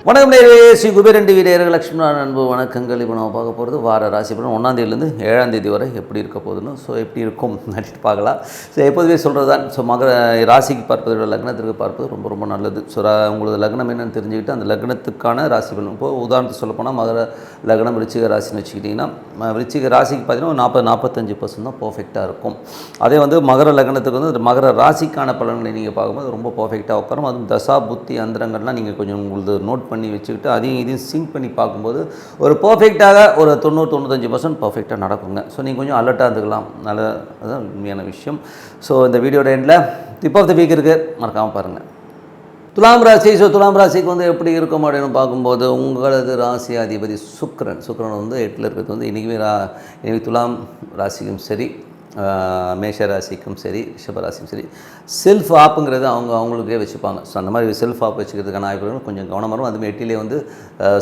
வணக்கம் நேயர்களே, ஸ்ரீ குபேரன் டிவி நேயர்கள் லட்சுமணன் அன்பு வணக்கங்கள். இப்போ நம்ம பார்க்க போகிறது வார ராசி பலன் 1ஆம் தேதியிலேருந்து 7ஆம் தேதி வரை எப்படி இருக்க போகுதுன்னு. ஸோ எப்படி இருக்கும் நடிட்டு பார்க்கலாம். ஸோ எப்போதுமே சொல்கிறது தான், ஸோ மகர ராசிக்கு பார்ப்பதை விட லக்னத்திற்கு பார்ப்பது ரொம்ப ரொம்ப நல்லது. ஸோ உங்களது லக்னம் என்னென்னு தெரிஞ்சுக்கிட்டு அந்த லக்னத்துக்கான ராசி பலன். இப்போது உதாரணத்துக்கு சொல்லப்போனால் மகர லக்னம் விருச்சிக ராசின்னு வச்சுக்கிட்டிங்கன்னா, விருச்சிக ராசிக்கு பார்த்தீங்கன்னா 40-45% தான் பர்ஃபெக்டாக இருக்கும். அதே வந்து மகர லக்னத்துக்கு வந்து மகர ராசிக்கான பலன்களை நீங்கள் பார்க்கும்போது ரொம்ப பர்ஃபெக்டாக உட்காரும். அதுவும் தசா புத்தி அந்தரங்கள்லாம் நீங்கள் கொஞ்சம் உங்களுக்கு நோட் பண்ணி வச்சுக்கிட்டு அதையும் இதையும் சிங்க் பண்ணி பார்க்கும்போது ஒரு பர்ஃபெக்டாக ஒரு 90-95% பர்ஃபெக்டாக நடக்குங்க. ஸோ நீங்கள் கொஞ்சம் அலர்ட்டாக இருந்துக்கலாம். நல்ல அதுதான் உண்மையான விஷயம். ஸோ இந்த வீடியோட எண்டில் டிப் ஆஃப் த வீக் இருக்குது, மறக்காமல் பாருங்கள். துலாம் ராசி. ஸோ துலாம் ராசிக்கு வந்து எப்படி இருக்கும் அப்படின்னு பார்க்கும்போது, உங்களது ராசி அதிபதி சுக்கிரன் வந்து 8ல் இருக்கிறது வந்து இன்றைக்கி துலாம் ராசிக்கும் சரி, மேஷ ராசிக்கும் சரி, ரிஷபராசிக்கும் சரி, செல்ஃப் ஆப்புங்கிறது அவங்களுக்கே வச்சுப்பாங்க. ஸோ அந்த மாதிரி செல்ஃப் ஆப் வச்சுக்கிறதுக்கான வாய்ப்புகள் கொஞ்சம் கவனமாக இருக்கும். அதுமாதிரி 8லே வந்து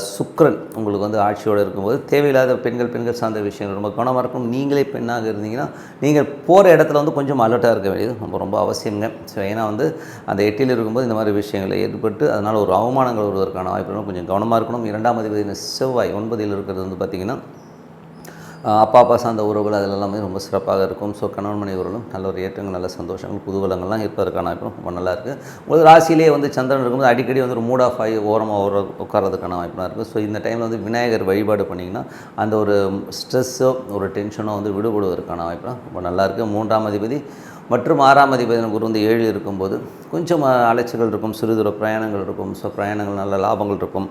சுக்கிரன் உங்களுக்கு வந்து ஆட்சியோடு இருக்கும்போது தேவையில்லாத பெண்கள் சார்ந்த விஷயங்கள் ரொம்ப கவனமாக இருக்கும். நீங்களே பெண்ணாக இருந்தீங்கன்னா நீங்கள் போகிற இடத்துல வந்து கொஞ்சம் அலர்ட்டாக இருக்க வேண்டியது ரொம்ப அவசியங்க. ஸோ ஏன்னா வந்து அந்த 8ல் இருக்கும்போது இந்த மாதிரி விஷயங்களை ஏற்பட்டு அதனால் ஒரு அவமானங்கள் வருவதற்கான வாய்ப்புகளும் கொஞ்சம் கவனமாக இருக்கணும். 2ஆம் அதிபதி செவ்வாய் 9ல் இருக்கிறது வந்து பார்த்திங்கன்னா அப்பா சார்ந்த உறவுகள் அதில் எல்லாமே ரொம்ப சிறப்பாக இருக்கும். ஸோ கணவன் மனைவி உறவுகளும் நல்ல ஒரு ஏற்றங்கள், நல்ல சந்தோஷங்கள், குதூகலங்கள்லாம் இருப்பதற்கான வாய்ப்பும் ரொம்ப நல்லாயிருக்கு. உங்களுக்கு ராசியிலேயே வந்து சந்திரன் இருக்கும்போது அடிக்கடி வந்து ஒரு மூட் ஆஃப் ஆகி ஓரமாக உட்காரதுக்கான வாய்ப்பாக இருக்குது. ஸோ இந்த டைமில் வந்து விநாயகர் வழிபாடு பண்ணிங்கன்னா அந்த ஒரு ஸ்ட்ரெஸ்ஸோ ஒரு டென்ஷனோ வந்து விடுபடுவதற்கான வாய்ப்புலாம் ரொம்ப நல்லாயிருக்கு. 3ஆம் அதிபதி மற்றும் 6ஆம் அதிபதி குரு வந்து 7ல் இருக்கும்போது கொஞ்சம் அலைச்சல்கள் இருக்கும், சிறுதூர பிரயாணங்கள் இருக்கும். ஸோ பிரயாணங்கள் நல்ல லாபங்கள் இருக்கும்.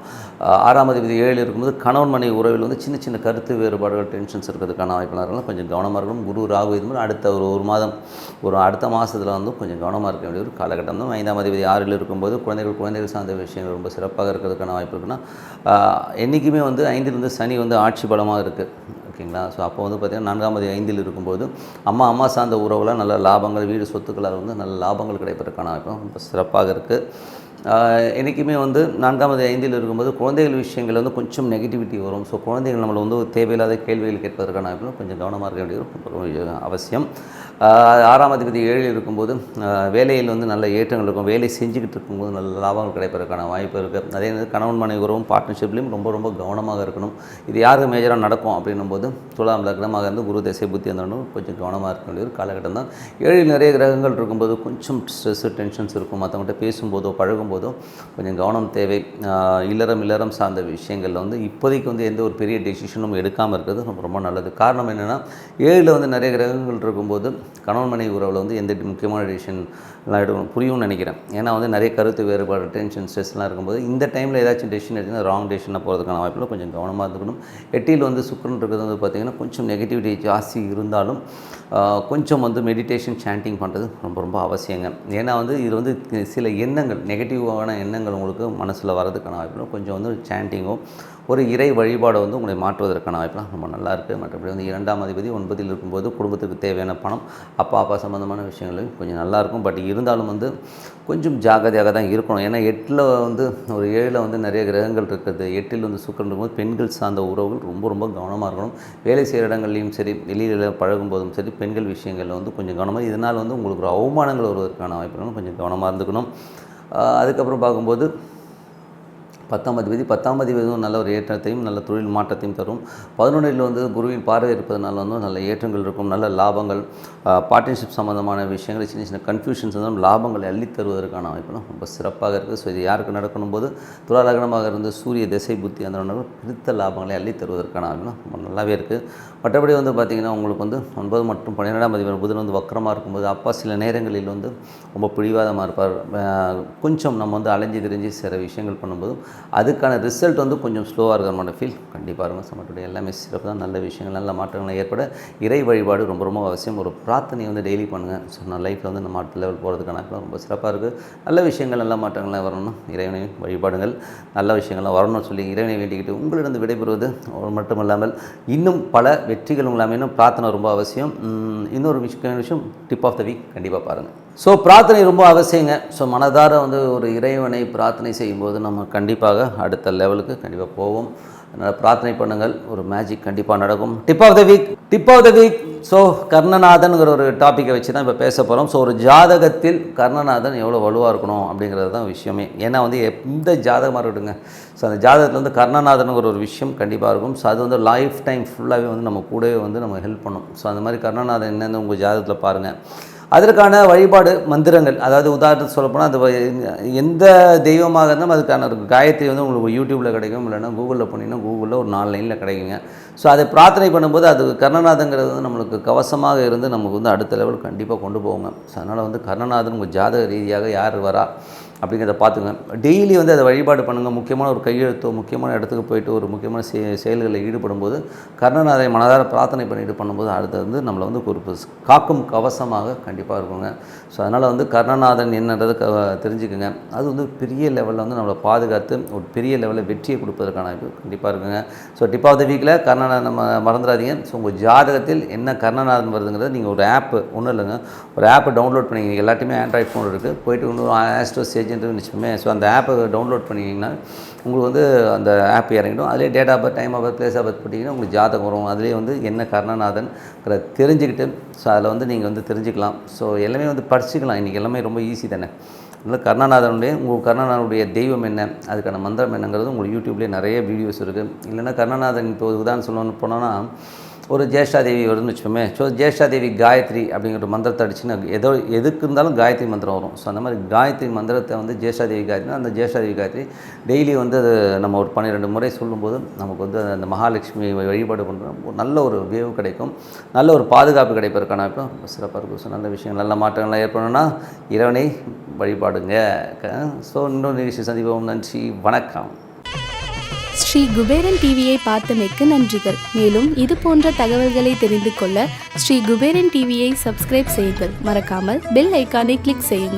6ஆம் அதிபதி 7ல் இருக்கும்போது கணவன் மனைவி உறவில் வந்து சின்ன கருத்து வேறுபாடுகள், டென்ஷன்ஸ் இருக்கிறதுக்கான வாய்ப்புலாம் இருக்கலாம். கொஞ்சம் கவனமாக இருக்கணும். குரு ராகு இதுமாதிரி அடுத்த ஒரு மாதம் அடுத்த மாதத்தில் வந்து கொஞ்சம் கவனமாக இருக்க வேண்டிய ஒரு காலகட்டம் தான். 5ஆம் அதிபதி 6ல் இருக்கும்போது குழந்தைகள் சார்ந்த விஷயங்கள் ரொம்ப சிறப்பாக இருக்கிறதுக்கான வாய்ப்பு இருக்குன்னா, என்றைக்குமே வந்து 5லிருந்து சனி வந்து ஆட்சி பலமாக இருக்குது, ஓகேங்களா. ஸோ அப்போ வந்து பார்த்திங்கன்னா 4ஆம் அதிபதி 5ல் இருக்கும்போது அம்மா சார்ந்த உறவுலாம் நல்ல லாபங்கள், வீடு சொத்துக்களால் வந்து நல்ல லாபங்கள் கிடைப்பதற்கான வாய்ப்பு ரொம்ப சிறப்பாக இருக்குது. என்றைக்குமே வந்து 4ஆம் அதிபதி 5ல் இருக்கும்போது குழந்தைகள் விஷயங்கள் வந்து கொஞ்சம் நெகட்டிவிட்டி வரும். ஸோ குழந்தைகள் நம்மளை வந்து தேவையில்லாத கேள்விகள் கேட்பதற்கான வாய்ப்பும் கொஞ்சம் கவனமாக இருக்க வேண்டியது அவசியம். 6ஆம் அதிபதி 7ல் இருக்கும்போது வேலையில் வந்து நல்ல ஏற்றங்கள் இருக்கும். வேலை செஞ்சுக்கிட்டு இருக்கும்போது நல்ல லாபங்கள் கிடைப்பதற்கான வாய்ப்பு இருக்குது. அதே மாதிரி கணவன் மனைவி உறவும் பார்ட்னர்ஷிப்லேயும் ரொம்ப கவனமாக இருக்கணும். இது யாருக்கு மேஜராக நடக்கும் அப்படின்னும்போது துலாம் லக்னமாக இருந்து குரு திசை புத்தி அந்த கொஞ்சம் கவனமாக இருக்க வேண்டிய ஒரு காலகட்டம் தான். 7ல் நிறைய கிரகங்கள் இருக்கும்போது கொஞ்சம் ஸ்ட்ரெஸ்ஸு, டென்ஷன்ஸ் இருக்கும். மற்றவங்கள்ட்ட பேசும்போதோ பழகும்போதோ கொஞ்சம் கவனம் தேவை. இல்லறம் சார்ந்த விஷயங்களில் வந்து இப்போதைக்கு வந்து எந்த ஒரு பெரிய டெசிஷனும் எடுக்காமல் இருக்கிறது ரொம்ப நல்லது. காரணம் என்னென்னா, 7ல் வந்து நிறைய கிரகங்கள் இருக்கும்போது கணவன் மனைவி உறவில் வந்து எந்த முக்கியமான டெசிஷன்லாம் எடுக்கணும் புரியும்னு நினைக்கிறேன். ஏன்னா வந்து நிறைய கருத்து வேறுபாடு, டென்ஷன், ஸ்ட்ரெஸ்லாம் இருக்கும்போது இந்த டைமில் ஏதாச்சும் டெசிஷன் எடுத்திங்கன்னா ராங் டெசிஷனாக போகிறதுக்கான வாய்ப்பில் கொஞ்சம் கவனமாக இருந்துக்கணும். 8ல் வந்து சுக்கிரன் இருக்கிறது வந்து பார்த்திங்கன்னா கொஞ்சம் நெகட்டிவிட்டி ஜாஸ்தி இருந்தாலும் கொஞ்சம் வந்து மெடிடேஷன், சாண்டிங் பண்ணுறது ரொம்ப அவசியங்க. ஏன்னா வந்து இது வந்து சில எண்ணங்கள், நெகட்டிவான எண்ணங்கள் உங்களுக்கு மனசில் வரதுக்கான வாய்ப்பில் கொஞ்சம் வந்து சாண்டிங்கோ ஒரு இறை வழிபாடை வந்து உங்களை மாற்றுவதற்கான வாய்ப்புலாம் ரொம்ப நல்லா இருக்குது. மற்றபடி வந்து 2ஆம் அதிபதி 9ல் இருக்கும்போது குடும்பத்துக்கு தேவையான பணம், அப்பா சம்மந்தமான விஷயங்களும் கொஞ்சம் நல்லாயிருக்கும். பட் இருந்தாலும் வந்து கொஞ்சம் ஜாக்கிரதையாக தான் இருக்கணும். ஏன்னா 8ல் வந்து 7ல் வந்து நிறைய கிரகங்கள் இருக்குது. 8ல் வந்து சுக்கிரன் இருக்கும்போது பெண்கள் சார்ந்த உறவுகள் ரொம்ப கவனமாக இருக்கணும். வேலை செய்கிற இடங்கள்லையும் சரி, வெளியில் பழகும் போதும் சரி, பெண்கள் விஷயங்களில் வந்து கொஞ்சம் கவனமாக, இதனால் வந்து உங்களுக்கு ஒரு அவமானங்கள் வருவதற்கான வாய்ப்புகளும் கொஞ்சம் கவனமாக இருந்துக்கணும். அதுக்கப்புறம் பார்க்கும்போது 10ஆம் அதிபதி நல்ல ஒரு ஏற்றத்தையும் நல்ல தொழில் மாற்றத்தையும் தரும். 11ல் வந்து குருவின் பார்வை இருப்பதனால வந்து நல்ல ஏற்றங்கள் இருக்கும், நல்ல லாபங்கள், பார்ட்னர்ஷிப் சம்மந்தமான விஷயங்கள், சின்ன கன்ஃபியூஷன்ஸ் வந்து லாபங்களை அள்ளி தருவதற்கான வாய்ப்புலாம் ரொம்ப சிறப்பாக இருக்குது. ஸோ இது யாருக்கு நடக்கணும் போது துலா லக்னமாக இருந்து சூரிய திசை புத்தி அந்த பிடித்த லாபங்களை அள்ளி தருவதற்கான வாய்ப்புலாம் ரொம்ப நல்லாவே இருக்குது. மற்றபடி வந்து பார்த்திங்கன்னா உங்களுக்கு வந்து 9 மற்றும் 12ஆம் அதிபதி புதன் வந்து வக்கரமாக இருக்கும்போது அப்பா சில நேரங்களில் வந்து ரொம்ப பிடிவாதமாக இருப்பார். கொஞ்சம் நம்ம வந்து அலைஞ்சு திரிஞ்சு சில விஷயங்கள் பண்ணும்போது அதுக்கான ரிசல்ட் வந்து கொஞ்சம் ஸ்லோவாக இருக்கிற மாதிரி ஃபீல் கண்டிப்பாக இருக்கும். ஸோ மற்றபடி எல்லாமே சிறப்பு தான். நல்ல விஷயங்கள், நல்ல மாற்றங்கள் ஏற்பட இறை வழிபாடு ரொம்ப அவசியம். ஒரு பிரார்த்தனை வந்து டெய்லி பண்ணுங்கள். ஸோ நான் லைஃப்பில் வந்து நம்ம அடுத்த லெவல் போகிறதுக்கான ரொம்ப சிறப்பாக இருக்குது. நல்ல விஷயங்கள், நல்ல மாற்றங்கள்லாம் வரணும். இறைவனை வழிபாடுங்கள், நல்ல விஷயங்கள்லாம் வரணும்னு சொல்லி இறைவனை வேண்டிக்கிட்டு உங்களிடம் விடைபெறுவது மட்டும் இல்லாமல் இன்னும் பல வெற்றிகள் உங்களாமே இன்னும் பிரார்த்தனை ரொம்ப அவசியம். இன்னொரு விஷயம் டிப் ஆஃப் த வீக் கண்டிப்பாக பாருங்கள். ஸோ பிரார்த்தனை ரொம்ப அவசியங்க. ஸோ மனதார வந்து ஒரு இறைவனை பிரார்த்தனை செய்யும்போது நம்ம கண்டிப்பாக அடுத்த லெவலுக்கு கண்டிப்பாக போவோம். அதனால் பிரார்த்தனை பண்ணுங்கள், ஒரு மேஜிக் கண்டிப்பாக நடக்கும். Tip of the week. So கர்ணநாதன்கிற ஒரு டாப்பிக்கை வச்சு தான் இப்போ பேச போகிறோம். ஸோ ஒரு ஜாதகத்தில் கர்ணநாதன் எவ்வளோ வலுவாக இருக்கணும் அப்படிங்கிறது தான் விஷயமே. ஏன்னா வந்து எந்த ஜாதகமாக இருக்கட்டுங்க, ஸோ அந்த ஜாதகத்தில் வந்து கர்ணநாதனுங்கிற ஒரு விஷயம் கண்டிப்பாக இருக்கும். ஸோ அது வந்து லைஃப் டைம் ஃபுல்லாகவே வந்து நம்ம கூடவே வந்து நம்ம ஹெல்ப் பண்ணும். ஸோ அந்த மாதிரி கர்ணநாதன் என்னென்னு உங்கள் ஜாதகத்தில் பாருங்கள். அதற்கான வழிபாடு மந்திரங்கள், அதாவது உதாரணத்துக்கு சொல்லப்போனால் அது எந்த தெய்வமாக இருந்தாலும் அதுக்கான ஒரு காயத்ரி வந்து உங்களுக்கு யூடியூப்பில் கிடைக்கும், இல்லைன்னா கூகுளில் போனீங்கன்னா கூகுளில் ஒரு 4 லைனில் கிடைக்குங்க. ஸோ அதை பிரார்த்தனை பண்ணும்போது அது கர்ணநாதங்கிறது வந்து நம்மளுக்கு கவசமாக இருந்து நமக்கு வந்து அடுத்த லெவல் கண்டிப்பாக கொண்டு போவோங்க. ஸோ அதனால் வந்து கர்ணநாதன் உங்கள் ஜாதக ரீதியாக யார் வரா அப்படிங்கிறத பார்த்துங்க. டெய்லி வந்து அதை வழிபாடு பண்ணுங்கள். முக்கியமான ஒரு கையெழுத்தோ முக்கியமான இடத்துக்கு போயிட்டு ஒரு முக்கியமான செயல்களில் ஈடுபடும்போது கர்ணநாதை மனதார பிரார்த்தனை பண்ணிட்டு பண்ணும்போது அடுத்து வந்து நம்மளை வந்து ஒரு காக்கும் கவசமாக கண்டிப்பாக இருக்குங்க. ஸோ அதனால் வந்து கர்ணநாதன் என்னன்றது தெரிஞ்சுக்குங்க. அது வந்து பெரிய லெவலில் வந்து நம்மளை பாதுகாத்து ஒரு பெரிய லெவலில் வெற்றியை கொடுப்பதற்கான இது கண்டிப்பாக இருக்குங்க. ஸோ டிப் ஆஃப் த வீக்கில் கர்ணநாதன் நம்ம மறந்துடாதீங்க. ஸோ உங்கள் ஜாதகத்தில் என்ன கர்ணநாதன் வருதுங்கிறது நீங்கள் ஒரு ஆப்பு, ஒன்றும் இல்லைங்க, ஒரு ஆப்பை டவுன்லோட் பண்ணிங்க. எல்லாத்தையுமே ஆண்ட்ராய்ட் ஃபோன் இருக்குது, போய்ட்டு இன்னும் ஆஸ்ட்ரோ சேஜ்னு வச்சுக்கோமே. ஸோ அந்த ஆப்பை டவுன்லோட் பண்ணிங்கன்னா உங்களுக்கு வந்து அந்த ஆப் இறங்கிடும். அதிலே date of birth, time of birth, place of birth போட்டிங்கன்னா உங்களுக்கு ஜாதகம் வரும். அதிலே வந்து என்ன கர்ணநாதன்கிற தெரிஞ்சுக்கிட்டு ஸோ அதில் வந்து நீங்கள் வந்து தெரிஞ்சுக்கலாம். ஸோ எல்லாமே வந்து படிச்சுக்கலாம். இன்றைக்கி எல்லாமே ரொம்ப ஈஸி தானே. அதனால் கர்ணநாதனுடைய தெய்வம் என்ன, அதுக்கான மந்திரம் என்னங்கிறது உங்களுக்கு யூடியூப்லேயே நிறைய வீடியோஸ் இருக்குது. இல்லைன்னா கர்ணநாதன் இப்போ உதாரணம் சொல்லணும்னு போனோன்னா ஒரு ஜேஷ்டாதேவி வருதுன்னு வச்சுக்கோமே. ஸோ ஜேஷ்டாதேவி காயத்ரி அப்படிங்கிற மந்திரத்தை அடிச்சுன்னா எதுக்கு இருந்தாலும் காயத்ரி மந்திரம் வரும். ஸோ அந்த மாதிரி காயத்ரி மந்திரத்தை வந்து ஜேஷ்டாதேவி காயத்ரி, அந்த ஜேஷ்டாதேவி காயத்ரி டெய்லி வந்து அது நம்ம ஒரு 12 முறை சொல்லும்போது நமக்கு வந்து அந்த மகாலட்சுமி வழிபாடு பண்ணுற நல்ல ஒரு வேவு கிடைக்கும், நல்ல ஒரு பாதுகாப்பு கிடைப்பதற்கான இப்போ சிறப்பாக இருக்கும். ஸோ நல்ல விஷயம், நல்ல மாற்றங்கள்லாம் ஏற்படணும்னா இறைவனை வழிபாடுங்க. ஸோ இன்னொரு விஷயம் சந்திப்போம். நன்றி, வணக்கம். ஸ்ரீ குபேரன் டிவியை பார்த்தமைக்கு நன்றிகள். மேலும் இது போன்ற தகவல்களை தெரிந்து கொள்ள ஸ்ரீ குபேரன் டிவியை சப்ஸ்கிரைப் செய்யுங்கள். மறக்காமல் பெல் ஐக்கானை கிளிக் செய்யுங்கள்.